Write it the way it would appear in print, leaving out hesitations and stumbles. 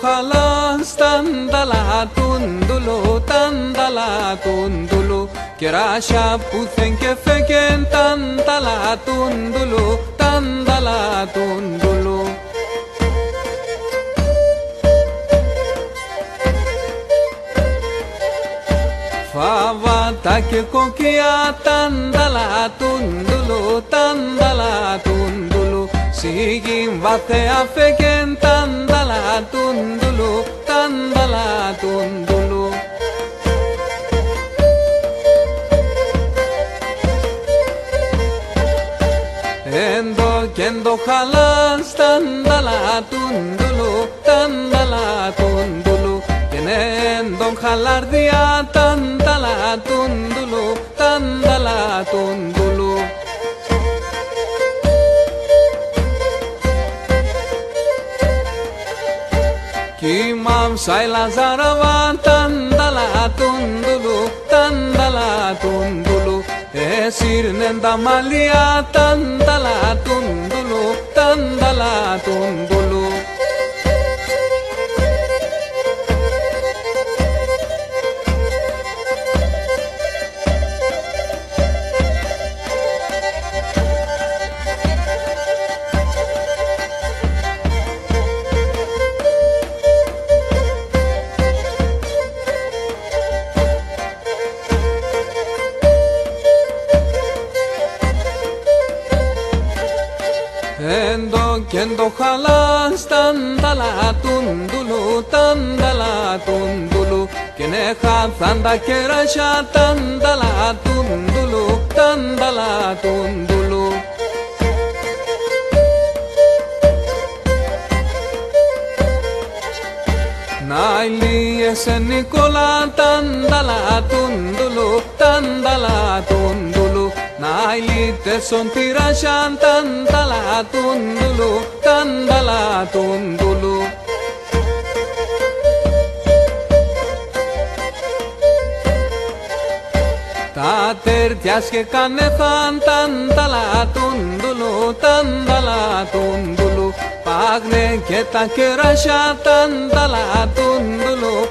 χαλάς τανταλατούντουλου κεράσια που θεν και φέκεν τανταλατούντουλου Φαβάτα και κοκκιά τανταλατούντουλου Σίγιν βαθέα φέκεν τανταλατούντουλου Έντο χαλάς τανταλατούντουλου Και έντον χαλαρδιά τανταλατούντουλου Κίμαμ σάι λαζαραβά τανταλατούντουλου Εσύρνεν τα μαλλιά τανταλατούντουλου Έντο χαλάς τανταλατούντουλου Και νέχαθαν τα κεράσια τανταλατούντουλου Να ηλίεσαι Νικόλα τανταλατούντουλου Να ηλίτεσον τυράσιαν τανταλατούντουλου Τα τέρτιας και κανέθαν τανταλατούντουλου Πάγνε και τα κεράσια τανταλατούντουλου